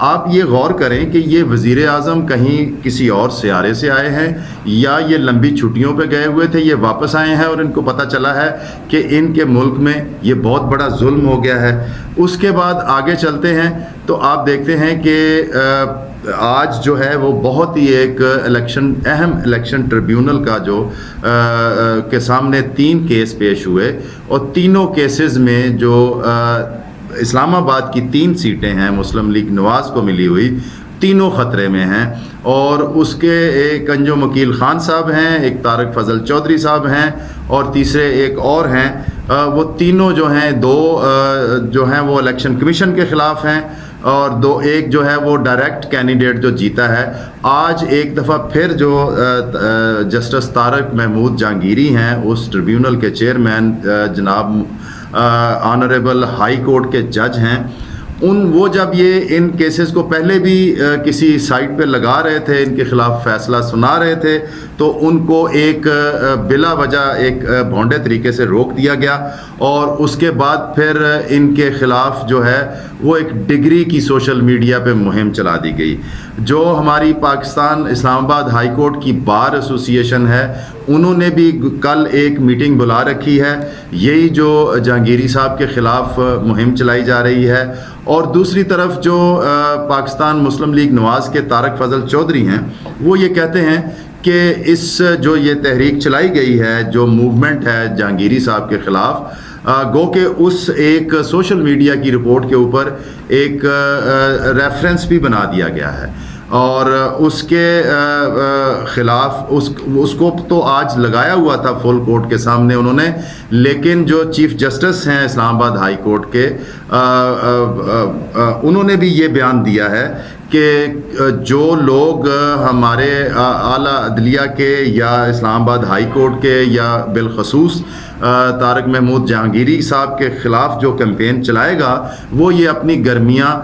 آپ یہ غور کریں کہ یہ وزیر اعظم کہیں کسی اور سیارے سے آئے ہیں یا یہ لمبی چھٹیوں پہ گئے ہوئے تھے، یہ واپس آئے ہیں اور ان کو پتہ چلا ہے کہ ان کے ملک میں یہ بہت بڑا ظلم ہو گیا ہے۔ اس کے بعد آگے چلتے ہیں تو آپ دیکھتے ہیں کہ آج جو ہے وہ بہت ہی ایک اہم الیکشن ٹریبیونل کا جو کے سامنے 3 کیس پیش ہوئے، اور تینوں کیسز میں جو اسلام آباد کی 3 سیٹیں ہیں مسلم لیگ نواز کو ملی ہوئی، تینوں خطرے میں ہیں۔ اور اس کے ایک انجم وکیل خان صاحب ہیں، ایک طارق فضل چودھری صاحب ہیں، اور تیسرے ایک اور ہیں۔ وہ تینوں جو ہیں، 2 جو ہیں وہ الیکشن کمیشن کے خلاف ہیں، اور ایک جو ہے وہ ڈائریکٹ کینڈیڈیٹ جو جیتا ہے۔ آج ایک دفعہ پھر جو جسٹس طارق محمود جہانگیری ہیں، اس ٹریبیونل کے چیئرمین جناب آنریبل ہائی کورٹ کے جج ہیں، وہ جب ان کیسز کو پہلے بھی کسی سائٹ پہ لگا رہے تھے، ان کے خلاف فیصلہ سنا رہے تھے، تو ان کو ایک بلا وجہ ایک بھونڈے طریقے سے روک دیا گیا، اور اس کے بعد پھر ان کے خلاف جو ہے وہ ایک ڈگری کی سوشل میڈیا پہ مہم چلا دی گئی۔ جو ہماری پاکستان اسلام آباد ہائی کورٹ کی بار ایسوسی ایشن ہے، انہوں نے بھی کل ایک میٹنگ بلا رکھی ہے، یہی جو جہانگیری صاحب کے خلاف مہم چلائی جا رہی ہے۔ اور دوسری طرف جو پاکستان مسلم لیگ نواز کے طارق فضل چودھری ہیں، وہ یہ کہتے ہیں کہ جو یہ تحریک چلائی گئی ہے، جو موومنٹ ہے جہانگیری صاحب کے خلاف، گو کہ اس ایک سوشل میڈیا کی رپورٹ کے اوپر ایک ریفرنس بھی بنا دیا گیا ہے، اور اس کے خلاف اس کو تو آج لگایا ہوا تھا فل کورٹ کے سامنے انہوں نے، لیکن جو چیف جسٹس ہیں اسلام آباد ہائی کورٹ کے، انہوں نے بھی یہ بیان دیا ہے کہ جو لوگ ہمارے اعلیٰ عدلیہ کے یا اسلام آباد ہائی کورٹ کے یا بالخصوص طارق محمود جہانگیری صاحب کے خلاف جو کیمپین چلائے گا، وہ یہ اپنی گرمیاں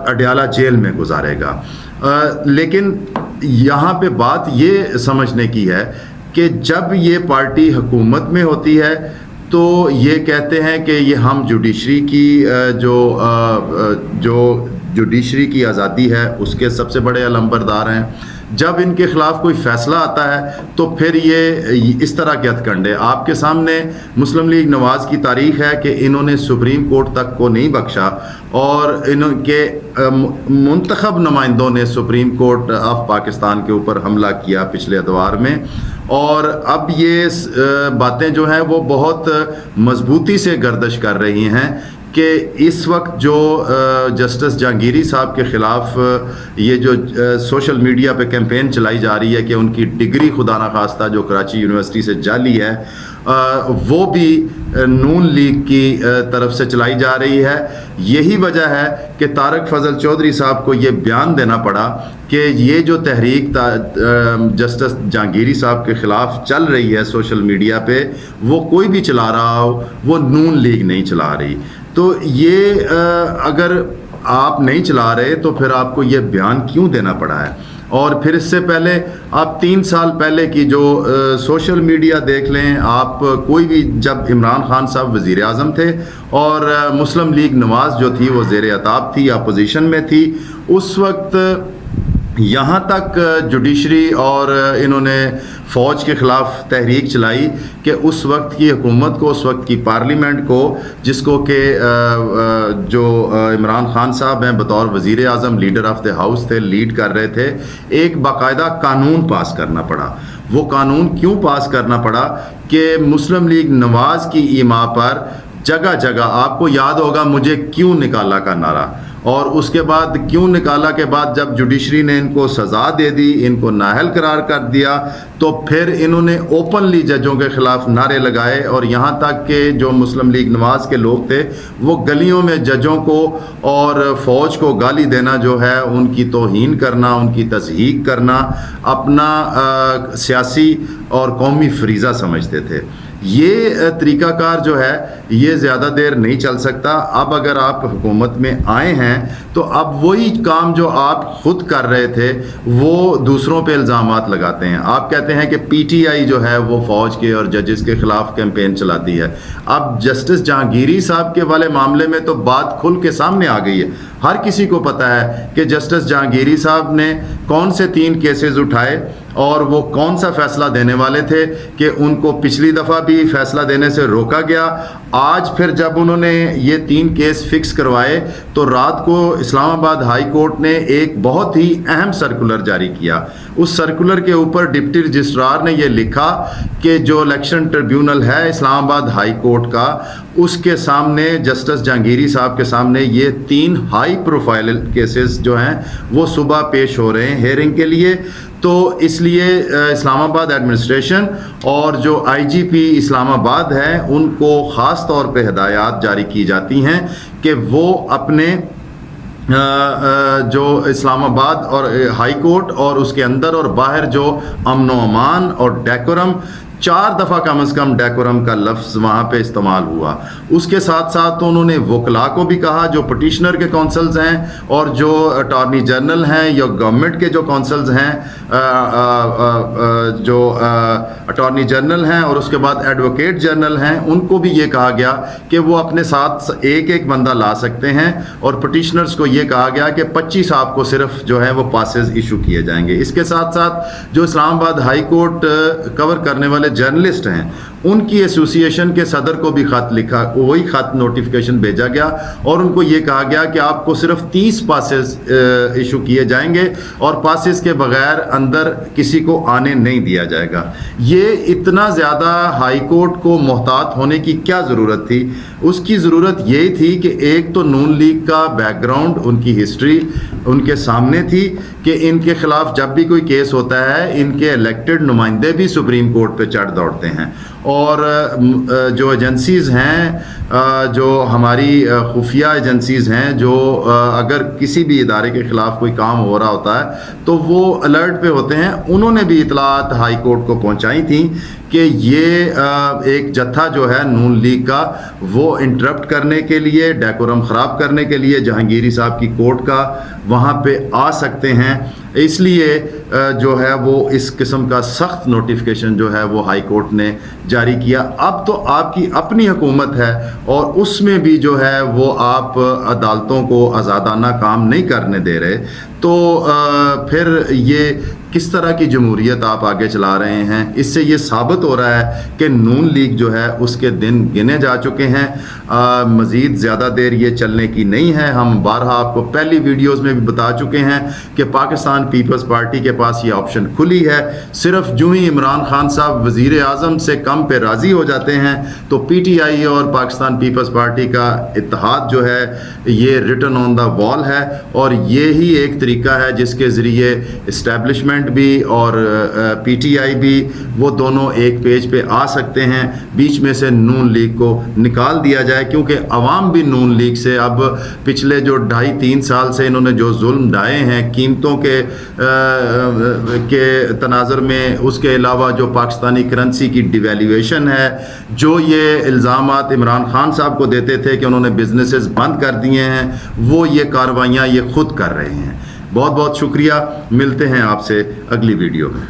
اڈیالہ جیل میں گزارے گا۔ لیکن یہاں پہ بات یہ سمجھنے کی ہے کہ جب یہ پارٹی حکومت میں ہوتی ہے تو یہ کہتے ہیں کہ یہ ہم جوڈیشری کی جو جوڈیشری کی آزادی ہے اس کے سب سے بڑے علمبردار ہیں۔ جب ان کے خلاف کوئی فیصلہ آتا ہے تو پھر یہ اس طرح کے ہتھ کنڈے۔ آپ کے سامنے مسلم لیگ نواز کی تاریخ ہے کہ انہوں نے سپریم کورٹ تک کو نہیں بخشا، اور ان کے منتخب نمائندوں نے سپریم کورٹ آف پاکستان کے اوپر حملہ کیا پچھلے اتوار میں، اور اب یہ باتیں جو ہیں وہ بہت مضبوطی سے گردش کر رہی ہیں کہ اس وقت جو جسٹس جہانگیری صاحب کے خلاف یہ جو سوشل میڈیا پہ کیمپین چلائی جا رہی ہے کہ ان کی ڈگری خدا نخواستہ جو کراچی یونیورسٹی سے جعلی ہے، وہ بھی نون لیگ کی طرف سے چلائی جا رہی ہے۔ یہی وجہ ہے کہ طارق فضل چودھری صاحب کو یہ بیان دینا پڑا کہ یہ جو تحریک جسٹس جہانگیری صاحب کے خلاف چل رہی ہے سوشل میڈیا پہ، وہ کوئی بھی چلا رہا ہو، وہ نون لیگ نہیں چلا رہی۔ تو یہ اگر آپ نہیں چلا رہے تو پھر آپ کو یہ بیان کیوں دینا پڑا ہے؟ اور پھر اس سے پہلے آپ 3 سال پہلے کی جو سوشل میڈیا دیکھ لیں، آپ کوئی بھی، جب عمران خان صاحب وزیر اعظم تھے اور مسلم لیگ نواز جو تھی وہ زیر عتاب تھی، اپوزیشن میں تھی، اس وقت یہاں تک جوڈیشری اور انہوں نے فوج کے خلاف تحریک چلائی کہ اس وقت کی حکومت کو، اس وقت کی پارلیمنٹ کو، جس کو کہ جو عمران خان صاحب ہیں بطور وزیر اعظم لیڈر آف دی ہاؤس تھے، لیڈ کر رہے تھے، ایک باقاعدہ قانون پاس کرنا پڑا۔ وہ قانون کیوں پاس کرنا پڑا کہ مسلم لیگ نواز کی ایما پر جگہ جگہ، آپ کو یاد ہوگا مجھے کیوں نکالا کا نعرہ، اور اس کے بعد کیوں نکالا کے بعد جب جوڈیشری نے ان کو سزا دے دی، ان کو نااہل قرار کر دیا، تو پھر انہوں نے اوپنلی ججوں کے خلاف نعرے لگائے، اور یہاں تک کہ جو مسلم لیگ نواز کے لوگ تھے وہ گلیوں میں ججوں کو اور فوج کو گالی دینا جو ہے، ان کی توہین کرنا، ان کی تضحیک کرنا اپنا سیاسی اور قومی فریضہ سمجھتے تھے۔ یہ طریقہ کار جو ہے یہ زیادہ دیر نہیں چل سکتا. اب اگر آپ حکومت میں آئے ہیں تو اب وہی کام جو آپ خود کر رہے تھے وہ دوسروں پہ الزامات لگاتے ہیں. آپ کہتے ہیں کہ پی ٹی آئی جو ہے وہ فوج کے اور ججز کے خلاف کیمپین چلاتی ہے. اب جسٹس جہانگیری صاحب کے والے معاملے میں تو بات کھل کے سامنے آ گئی ہے. ہر کسی کو پتہ ہے کہ جسٹس جہانگیری صاحب نے کون سے 3 کیسز اٹھائے اور وہ کون سا فیصلہ دینے والے تھے کہ ان کو پچھلی دفعہ بھی فیصلہ دینے سے روکا گیا. آج پھر جب انہوں نے یہ 3 کیس فکس کروائے تو رات کو اسلام آباد ہائی کورٹ نے ایک بہت ہی اہم سرکولر جاری کیا. اس سرکولر کے اوپر ڈپٹی رجسٹرار نے یہ لکھا کہ جو الیکشن ٹریبیونل ہے اسلام آباد ہائی کورٹ کا, اس کے سامنے جسٹس جہانگیری صاحب کے سامنے یہ 3 ہائی پروفائل کیسز جو ہیں وہ صبح پیش ہو رہے ہیں ہیئرنگ کے لیے. تو اس لیے اسلام آباد ایڈمنسٹریشن اور جو آئی جی پی اسلام آباد ہے ان کو خاص طور پہ ہدایات جاری کی جاتی ہیں کہ وہ اپنے جو اسلام آباد اور ہائی کورٹ اور اس کے اندر اور باہر جو امن و امان اور ڈیکورم 4 دفعہ کم از کم ڈیکورم کا لفظ وہاں پہ استعمال ہوا. اس کے ساتھ ساتھ انہوں نے وکلاء کو بھی کہا جو پٹیشنر کے کونسلز ہیں اور جو اٹارنی جنرل ہیں یا گورنمنٹ کے جو کونسلز ہیں, جو اٹارنی جنرل ہیں اور اس کے بعد ایڈوکیٹ جنرل ہیں, ان کو بھی یہ کہا گیا کہ وہ اپنے ساتھ ایک بندہ لا سکتے ہیں. اور پٹیشنرز کو یہ کہا گیا کہ 25 آپ کو صرف جو ہے وہ پاسز ایشو کیے جائیں گے. اس کے ساتھ ساتھ جو اسلام آباد ہائی کورٹ کور کرنے والے جرنلسٹ ہیں ان کی ایسوسی ایشن کے صدر کو بھی خط لکھا, وہی خط نوٹیفیکیشن بھیجا گیا اور ان کو یہ کہا گیا کہ آپ کو صرف 30 پاسز ایشو کیے جائیں گے اور پاسز کے بغیر اندر کسی کو آنے نہیں دیا جائے گا. یہ اتنا زیادہ ہائی کورٹ کو محتاط ہونے کی کیا ضرورت تھی؟ اس کی ضرورت یہی تھی کہ ایک تو نون لیگ کا بیک گراؤنڈ, ان کی ہسٹری ان کے سامنے تھی کہ ان کے خلاف جب بھی کوئی کیس ہوتا ہے ان کے الیکٹڈ نمائندے بھی سپریم کورٹ پہ چڑھ دوڑتے ہیں. اور جو ایجنسیز ہیں, جو ہماری خفیہ ایجنسیز ہیں, جو اگر کسی بھی ادارے کے خلاف کوئی کام ہو رہا ہوتا ہے تو وہ الرٹ پہ ہوتے ہیں. انہوں نے بھی اطلاعات ہائی کورٹ کو پہنچائی تھیں کہ یہ ایک جتھا جو ہے نون لیگ کا وہ انٹرپٹ کرنے کے لیے, ڈیکورم خراب کرنے کے لیے جہانگیری صاحب کی کورٹ کا وہاں پہ آ سکتے ہیں. اس لیے جو ہے وہ اس قسم کا سخت نوٹیفیکیشن جو ہے وہ ہائی کورٹ نے جاری کیا. اب تو آپ کی اپنی حکومت ہے اور اس میں بھی جو ہے وہ آپ عدالتوں کو آزادانہ کام نہیں کرنے دے رہے, تو پھر یہ کس طرح کی جمہوریت آپ آگے چلا رہے ہیں؟ اس سے یہ ثابت ہو رہا ہے کہ نون لیگ جو ہے اس کے دن گنے جا چکے ہیں. مزید زیادہ دیر یہ چلنے کی نہیں ہے. ہم بارہا آپ کو پہلی ویڈیوز میں بھی بتا چکے ہیں کہ پاکستان پیپلز پارٹی کے پاس یہ آپشن کھلی ہے. صرف جو ہی عمران خان صاحب وزیر اعظم سے کم پہ راضی ہو جاتے ہیں تو پی ٹی آئی اور پاکستان پیپلز پارٹی کا اتحاد جو ہے یہ ریٹن آن دا وال ہے. اور یہی ایک طریقہ ہے جس کے ذریعے اسٹیبلشمنٹ بھی اور پی ٹی آئی بھی وہ دونوں ایک پیج پہ آ سکتے ہیں. بیچ میں سے نون لیگ کو نکال دیا جائے, کیونکہ عوام بھی نون لیگ سے اب پچھلے جو 2.5-3 سال سے انہوں نے جو ظلم ڈھائے ہیں قیمتوں کے تناظر میں, اس کے علاوہ جو پاکستانی کرنسی کی ڈیویلیویشن ہے, جو یہ الزامات عمران خان صاحب کو دیتے تھے کہ انہوں نے بزنسز بند کر دیے ہیں, وہ یہ کاروائیاں یہ خود کر رہے ہیں. بہت بہت شکریہ. ملتے ہیں آپ سے اگلی ویڈیو میں.